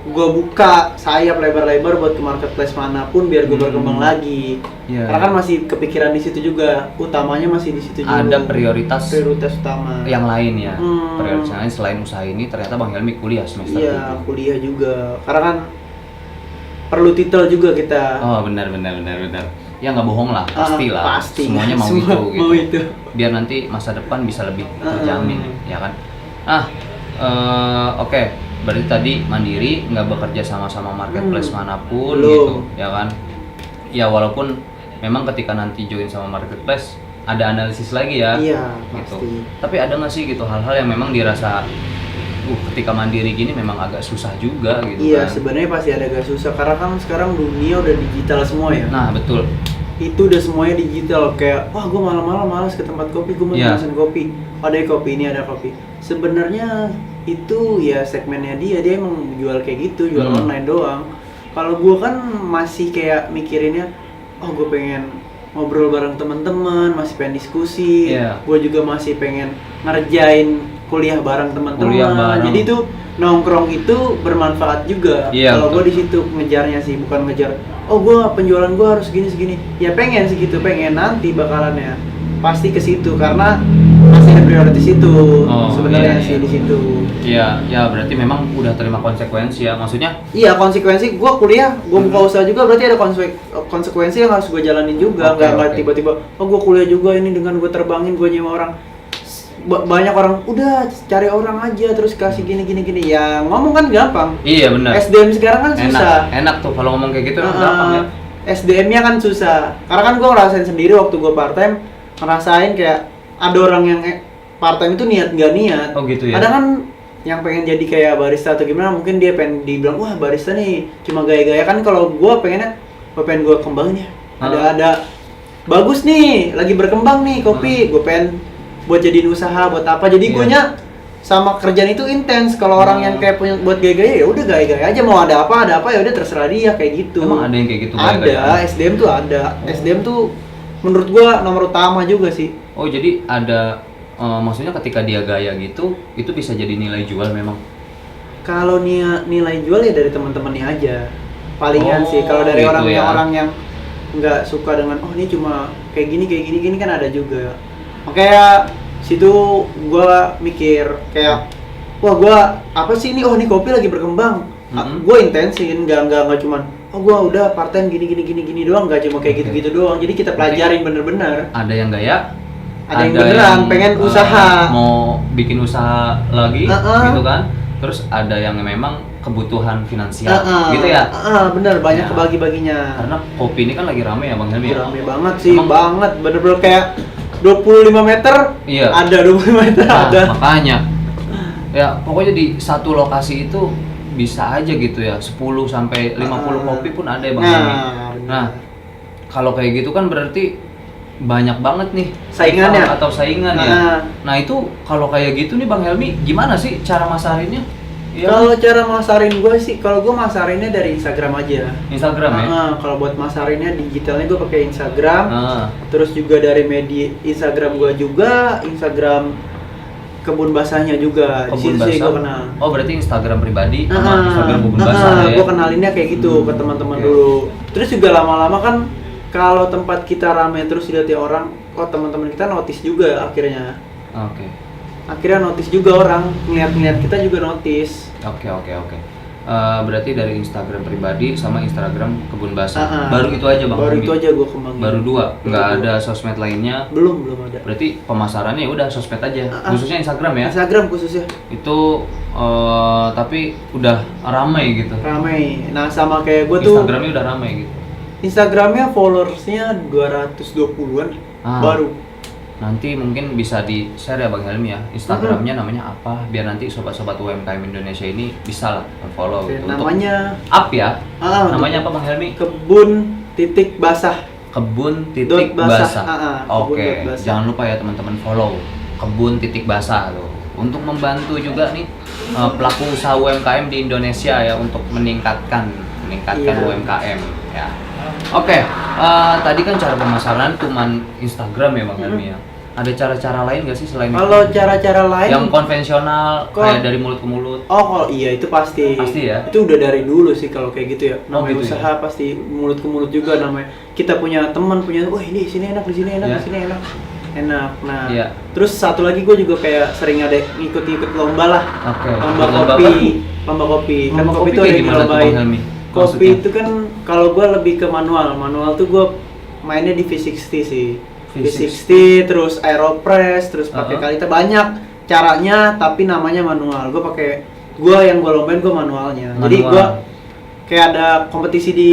gue buka sayap lebar-lebar buat ke marketplace manapun biar gue berkembang lagi. Karena kan masih kepikiran di situ juga, utamanya masih di situ juga. Ada prioritas utama yang lain ya. Prioritas yang lain selain usaha ini ternyata Bang Helmi kuliah semester 7. Iya, kuliah juga. Karena kan perlu titel juga kita. Oh benar. Ya nggak bohong lah, pastilah. Pasti. Semuanya mau Semua itu gitu. Mau itu. Biar nanti masa depan bisa lebih terjamin, ya kan? Oke. Berarti tadi mandiri, nggak bekerja sama marketplace manapun gitu, ya kan? Ya walaupun memang ketika nanti join sama marketplace ada analisis lagi ya, gitu. Pasti. Tapi ada nggak sih gitu hal-hal yang memang dirasa ketika mandiri gini memang agak susah juga gitu? Iya, kan? sebenarnya pasti ada agak susah karena kan sekarang dunia udah digital semua ya. Nah betul. Itu udah semuanya digital, kayak wah gue malam-malam malas ke tempat kopi, gue mau pesen kopi, ada kopi ini, ada kopi. Sebenarnya itu ya segmennya dia emang jual kayak gitu, jual online doang. Kalau gue kan masih kayak mikirinnya, oh gue pengen ngobrol bareng teman-teman, masih pengen diskusi, gue juga masih pengen ngerjain kuliah bareng teman-teman. Jadi tuh nongkrong itu bermanfaat juga. Kalau gue di situ ngejarnya sih, bukan ngejar oh gue penjualan gue harus segini. Ya pengen segitu, pengen nanti bakalannya pasti ke situ karena masih ada prioritas itu sebenarnya sih di situ. Iya, berarti memang udah terima konsekuensi ya, maksudnya? Iya, konsekuensi gue kuliah, gue buka usaha juga berarti ada konsekuensi yang harus gue jalanin juga. Nggak tiba-tiba oh gue kuliah juga ini dengan gue terbangin, gue nyewa orang. Banyak orang udah cari orang aja terus kasih gini ya ngomong kan gampang. Iya benar. SDM sekarang kan susah. Enak tuh kalau ngomong kayak gitu gampang ya. SDM-nya kan susah. Karena kan gue ngerasain sendiri waktu gue part time, ngerasain kayak ada orang yang part time itu niat nggak niat. Oh gitu ya. Ada kan yang pengen jadi kayak barista atau gimana, mungkin dia pengen dibilang wah barista nih cuma gaya-gaya. Kan kalau gue pengennya pengen gue kembangin ya. Ada bagus nih, lagi berkembang nih kopi, gue pengen buat jadiin usaha buat apa, jadi guanya sama kerjaan itu intens. Kalau orang yang kayak punya buat gaya-gaya ya udah gaya-gaya aja, mau ada apa ya udah terserah dia kayak gitu. Emang ada yang kayak gitu? Ada, SDM tuh ada. SDM tuh menurut gua nomor utama juga sih. Oh jadi ada maksudnya ketika dia gaya gitu itu bisa jadi nilai jual memang? Kalau nilai jual ya dari teman-temannya aja palingan sih. Kalau dari gitu orang yang nggak suka dengan ini cuma kayak gini kan ada juga. Makanya situ gua mikir kayak wah gua apa sih ini, ini kopi lagi berkembang. Gua intensin, nggak cuman gua udah part time gini doang, nggak cuma kayak gitu doang. Jadi kita pelajarin bener-bener. Ada yang gaya, ada yang beneran pengen usaha, mau bikin usaha lagi gitu kan. Terus ada yang memang kebutuhan finansial gitu ya. Bener, banyak kebagi-baginya. Karena kopi ini kan lagi rame ya Bang Helmi. Rame banget sih, banget bener-bener kayak 25 meter ada 25 meter ada. Makanya ya pokoknya di satu lokasi itu bisa aja gitu ya 10 sampai 50 kopi pun ada ya Bang Helmi. Nah, kalau kayak gitu kan berarti banyak banget nih saingannya atau saingan ya. Nah, itu kalau kayak gitu nih Bang Helmi gimana sih cara masarinnya? Kalau cara masarin gue sih, kalau gue masarinnya dari Instagram aja. Instagram ya? Kalau buat masarinnya digitalnya gue pakai Instagram. Terus juga dari media Instagram gue juga, Instagram kebun basahnya juga. Di situ sih gue kenal. Oh berarti Instagram pribadi sama Instagram kebun basah ya? Gue kenalinnya kayak gitu ke teman-teman dulu. Terus juga lama-lama kan kalau tempat kita rame terus dilihat orang, kok teman-teman kita notice juga akhirnya. Akhirnya notice juga orang, ngeliat kita juga notice. Oke. Berarti dari Instagram pribadi sama Instagram kebun basah. Baru itu aja Bang? Baru itu aja gue kembangin. Baru 2? Nggak ada sosmed lainnya? Belum ada. Berarti pemasarannya udah sosmed aja? Khususnya Instagram ya? Instagram khususnya. Itu tapi udah ramai gitu? Ramai. Nah sama kayak gue tuh Instagramnya udah ramai gitu? Instagramnya followersnya 220-an baru. Nanti mungkin bisa di-share ya Bang Helmi ya, Instagramnya namanya apa, biar nanti sobat-sobat UMKM Indonesia ini bisa lah follow gitu. Namanya up ya? Namanya apa Bang Helmi? Kebun.basah. Kebun.basah. Oke, jangan lupa ya teman-teman follow Kebun.basah tuh. Untuk membantu juga nih pelaku usaha UMKM di Indonesia ya untuk meningkatkan UMKM ya. Oke, tadi kan cara pemasaran cuman Instagram ya Bang Helmi ya. Ada cara-cara lain nggak sih selain Kalau itu? cara-cara lain Yang konvensional kayak dari mulut ke mulut. Oh, kalau iya itu pasti. Pasti ya? Itu udah dari dulu sih kalau kayak gitu ya. Namanya gitu usaha pasti mulut ke mulut juga namanya. Kita punya teman punya, wah ini di sini enak, di sini enak, Ya. di sini enak. Enak. Nah, Iya. terus satu lagi gue juga kayak sering ada ngikut-ngikut lomba lah. Oke. Lomba Lomba kopi. Lomba kopi. Kan Lomba kopi kopi itu kayak ada yang gimana tuh, Bang dilombain. Helmi? Kopi Maksudnya? itu kan kalau gue lebih ke manual. Manual tuh gue mainnya di V60 sih. V60 terus Aeropress terus pakai Kalita banyak caranya tapi namanya manual. Yang gue lombain gue manualnya. Jadi Manual. gue kayak ada kompetisi di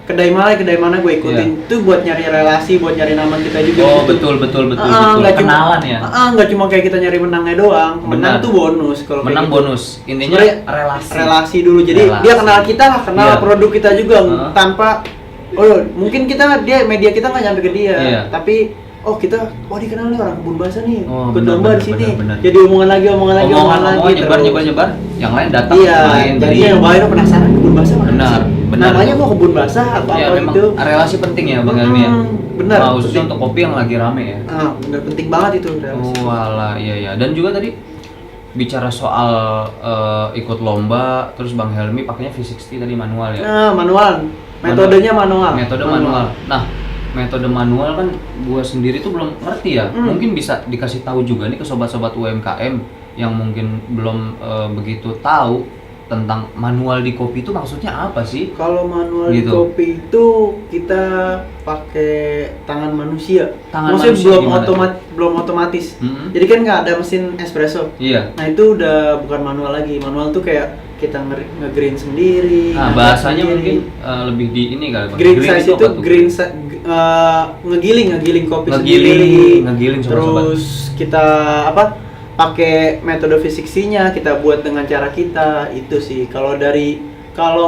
kedai mana gue ikutin itu buat nyari relasi, buat nyari nama kita juga. Oh, gitu. betul. Nggak Kenalan ya. Nggak cuma kayak kita nyari menangnya doang. Menang Benar. tuh bonus kalau kayak Menang gitu. bonus. Intinya Sebenarnya relasi. relasi dulu. Jadi Relasi. dia kenal kita lah, kenal Iya. produk kita juga Heeh. tanpa mungkin media kita nggak nyampe ke dia, Iya. tapi dia kenal nih orang kebun bahasa nih, Oh, ikut benar, lomba benar, di sini. benar. Jadi omongan lagi Omongan terus. nyebar. Yang lain datang Iya, main. jadi yang bawain penasaran kebun bahasa mana Benar, sih? benar. Namanya mau kebun bahasa apa Ya, memang itu? relasi penting ya Bang Helmi ya. Benar. Khususnya penting. untuk kopi yang lagi rame ya. Benar penting banget itu relasi. Oh, alah, iya. Dan juga tadi bicara soal ikut lomba, terus Bang Helmi pakainya V60 tadi manual ya. Nah, manual. Metodenya manual. Metode manual. Nah, metode manual kan gua sendiri tuh belum ngerti ya. Mungkin bisa dikasih tahu juga nih ke sobat-sobat UMKM yang mungkin belum begitu tahu tentang manual di kopi itu maksudnya apa sih? Kalau manual Gitu. di kopi itu kita pakai tangan manusia. Tangan Maksudnya manusia gimana belum otomatis. Mm-mm. Jadi kan nggak ada mesin espresso. Iya. Nah itu udah bukan manual lagi. Manual tuh kayak kita nge-grind sendiri. Nah, ngangkat bahasanya sendiri. mungkin lebih di ini kali Bang. Grind size itu apa tuh? ngegiling kopi Ngegiling, sendiri. ngegiling, sobat-sobat. Terus kita pakai metode V60-nya kita buat dengan cara kita itu sih. Kalau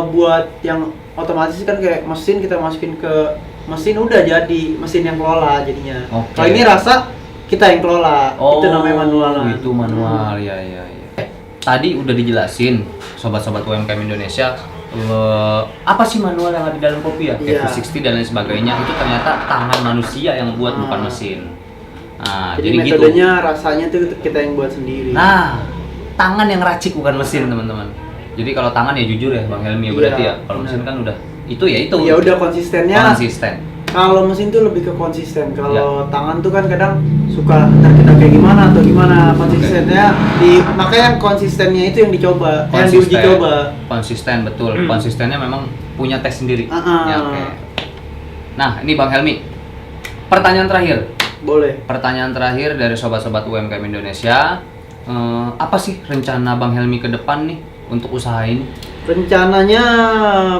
buat yang otomatis kan kayak mesin kita masukin ke mesin udah jadi mesin yang kelola jadinya. Oke. Kalau ini rasa kita yang kelola. Itu namanya manual. Itu manual, ya. Tadi udah dijelasin sobat-sobat UMKM Indonesia apa sih manual yang ada di dalam kopi ya? Kayak Iya. V60 dan lain sebagainya itu ternyata tangan manusia yang buat bukan mesin. Nah, Jadi jadi gitu. metodenya rasanya tuh kita yang buat sendiri. Nah, tangan yang racik bukan mesin, teman-teman. Jadi kalau tangan ya jujur ya Bang Helmi ya berarti Iya, ya. Kalau mesin benar. kan udah itu ya itu. Ya udah konsistennya. Konsisten. Kalau mesin tuh lebih ke konsisten. Kalau Ya. tangan tuh kan kadang suka ntar kita kayak gimana atau gimana konsistennya makanya konsistennya itu yang dicoba, yang diuji coba. Konsisten betul. Konsistennya memang punya tes sendiri. Ah. Ya, oke. Nah, ini Bang Helmi. Pertanyaan terakhir. Boleh. Pertanyaan terakhir dari sobat-sobat UMKM Indonesia. Apa sih rencana Bang Helmi ke depan nih untuk usaha ini? Rencananya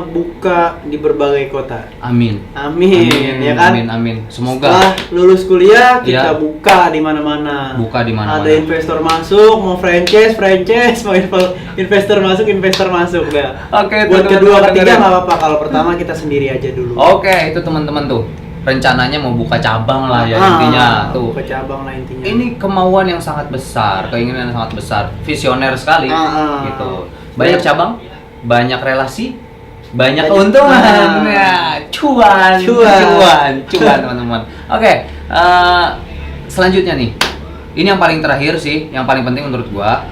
buka di berbagai kota. Amin. Amin, ya kan? Amin. Semoga Setelah lulus kuliah kita Ya. buka di mana-mana. buka di mana-mana. Ada investor masuk, mau franchise, mau investor masuk dah. Oke, Buat teman-teman kedua, ketiga dengerin. nggak apa-apa. Kalau pertama kita sendiri aja dulu. Oke, itu teman-teman tuh. Rencananya mau buka cabang lah ya intinya tuh. Buka cabang lah intinya. Ini kemauan yang sangat besar, keinginan yang sangat besar, visioner sekali gitu. Banyak cabang, banyak relasi, banyak keuntungan. Ya, cuan teman-teman. Oke, selanjutnya nih. Ini yang paling terakhir sih, yang paling penting menurut gua.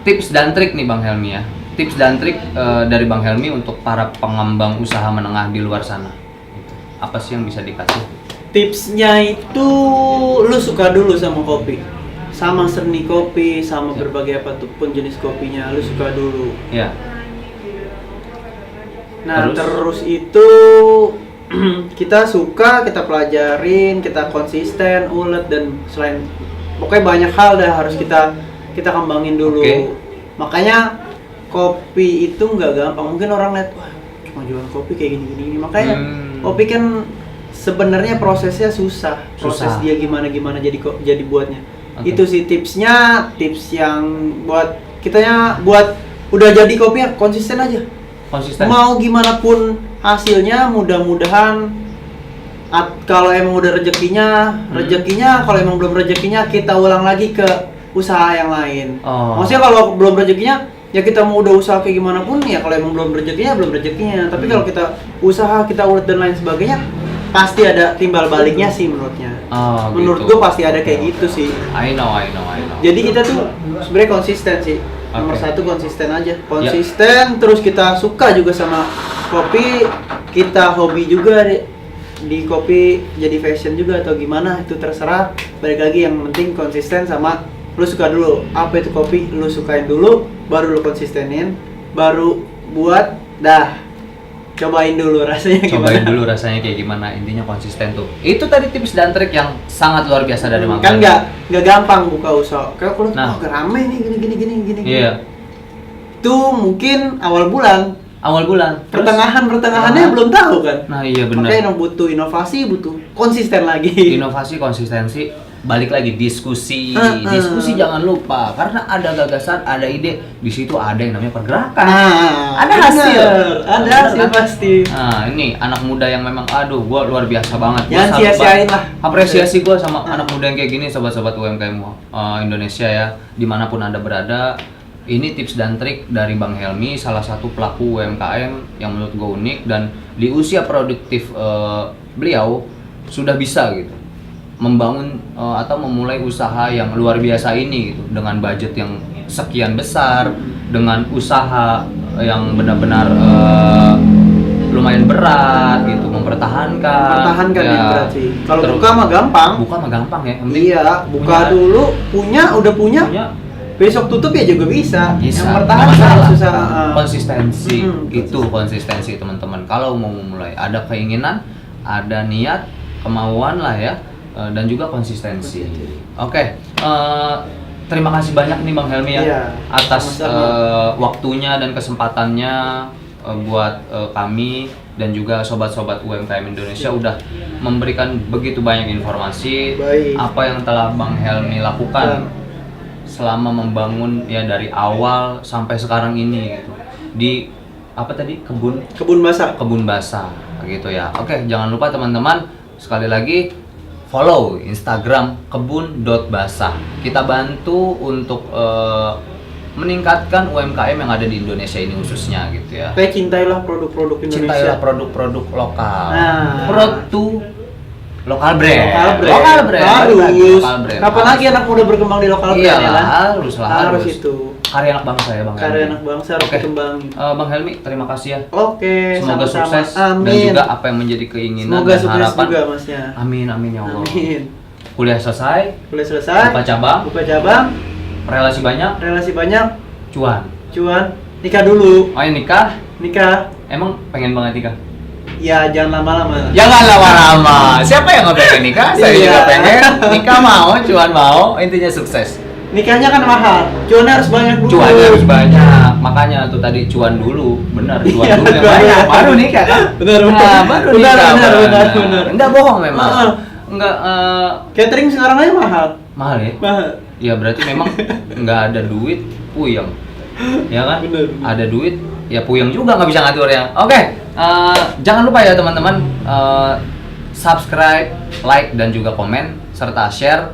Tips dan trik nih Bang Helmi ya. Tips dan trik dari Bang Helmi untuk para pengembang usaha menengah di luar sana. Apa sih yang bisa dikasih? Tipsnya itu lu suka dulu sama kopi, sama seni kopi, sama berbagai apapun jenis kopinya, lu suka dulu. Ya. Nah terus itu kita suka, kita pelajarin, kita konsisten, ulet dan selain pokoknya banyak hal dah harus kita kembangin dulu. Oke. Makanya kopi itu nggak gampang. Mungkin orang lihat wah cuma jual kopi kayak gini. Makanya kopi kan sebenarnya prosesnya susah. Proses dia gimana jadi buatnya. Oke. Itu sih tipsnya, tips yang buat kitanya buat udah jadi kopi ya konsisten aja. Konsisten. Mau gimana pun hasilnya mudah-mudahan kalau emang udah rezekinya kalau emang belum rezekinya kita ulang lagi ke usaha yang lain. Oh. Maksudnya kalau belum rezekinya ya kita mau udah usaha kayak gimana pun ya kalau emang belum rezekinya. Tapi kalau kita usaha, kita ulet dan lain sebagainya, pasti ada timbal baliknya sih menurutnya. Menurut gitu. gue pasti ada kayak gitu sih. I know. Jadi kita tuh sebenarnya konsisten sih. Nomor Oke. satu konsisten aja. Konsisten, terus kita suka juga sama kopi, kita hobi juga di kopi, jadi fashion juga atau gimana, itu terserah. Balik lagi yang penting konsisten sama lu suka dulu. Apa itu kopi, lu sukain dulu, baru lu konsistenin, baru buat cobain dulu rasanya kayak gimana. Intinya konsisten tuh. Itu tadi tips dan trik yang sangat luar biasa dari Mang kan Helmi. nggak gampang buka usaha. Kayak kalau Nah. agak rame nih gini. Iya. Itu mungkin awal bulan. Terus, pertengahannya belum tahu kan. Nah, iya benar. Makanya butuh inovasi, butuh konsisten lagi. Inovasi, konsistensi, balik lagi diskusi. Diskusi Jangan lupa, karena ada gagasan, ada ide, di situ ada yang namanya pergerakan. Nah, ada hasil. Ada hasil Kan? pasti. Nah, ini anak muda yang memang gua luar biasa banget. Gua Jangan salut sia-siain banget. lah. Apresiasi gua sama anak muda yang kayak gini, sobat-sobat UMKM Indonesia ya, dimanapun Anda berada. Ini tips dan trik dari Bang Helmi, salah satu pelaku UMKM yang menurut gue unik, dan di usia produktif beliau sudah bisa gitu membangun atau memulai usaha yang luar biasa ini gitu, dengan budget yang sekian besar, dengan usaha yang benar-benar lumayan berat gitu, mempertahankan yang berat sih. Kalau buka mah gampang. Ya. Yang penting Iya, buka dulu, udah punya. Besok tutup ya juga bisa. Yang pertahankan susah. Konsistensi, itu konsistensi teman-teman. Kalau mau memulai, ada keinginan, ada niat, kemauan lah ya, dan juga konsistensi. Oke, terima kasih banyak nih Bang Helmi ya, atas waktunya dan kesempatannya buat kami dan juga sobat-sobat UMKM Indonesia, udah memberikan begitu banyak informasi. Apa yang telah Bang Helmi lakukan selama membangun ya dari awal sampai sekarang ini gitu, di apa tadi, kebun basah gitu ya. Oke, jangan lupa teman-teman, sekali lagi follow Instagram kebun.basah. Kita bantu untuk meningkatkan UMKM yang ada di Indonesia ini khususnya gitu ya. Kayak cintailah produk-produk Indonesia. Cintailah produk-produk lokal. Nah. Lokal brand. Harus. Kapan lagi anak muda berkembang di lokal brand ya kan? Harus itu. Karya anak bangsa ya Bang Helmi. Karya anak bangsa harus dikembangin. Bang Helmi, terima kasih ya. Oke, semoga sama-sama. sukses. Amin. Dan juga apa yang menjadi keinginan semoga dan sukses harapan. juga Masnya. Amin ya Allah. Amin. Kuliah selesai. Buka cabang. Relasi banyak. Cuan. Nikah dulu. Oh ya nikah. Emang pengen banget nikah? Ya jangan lama-lama. Jangan lama-lama. Siapa yang nggak pengen nikah? Saya Iya. juga pengen. Nikah mau, cuan mau, intinya sukses. Nikahnya kan mahal. Cuannya harus banyak dulu. Cuannya harus banyak. Makanya tuh tadi cuan dulu. Benar, cuan Iya, dulu yang banyak. Baru nikah kan? Benar. Nah, baru nikah. Benar. Enggak bohong memang. Enggak Catering sekarang aja mahal. mahal ya? Mahal. Ya berarti memang nggak ada duit, puyeng. Ya kan? Benar. Ada duit, ya puyeng juga, nggak bisa ngatur ya. Oke, jangan lupa ya teman-teman, subscribe, like, dan juga komen, serta share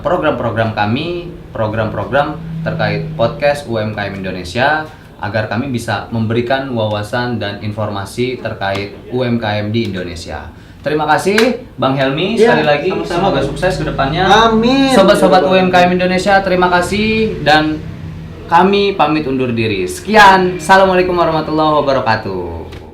program-program kami, program-program terkait podcast UMKM Indonesia, agar kami bisa memberikan wawasan dan informasi terkait UMKM di Indonesia. Terima kasih Bang Helmi sekali lagi, sama-sama. semoga sukses ke depannya. Amin. Sobat-sobat UMKM Indonesia, terima kasih, dan kami pamit undur diri. Sekian, assalamualaikum warahmatullahi wabarakatuh.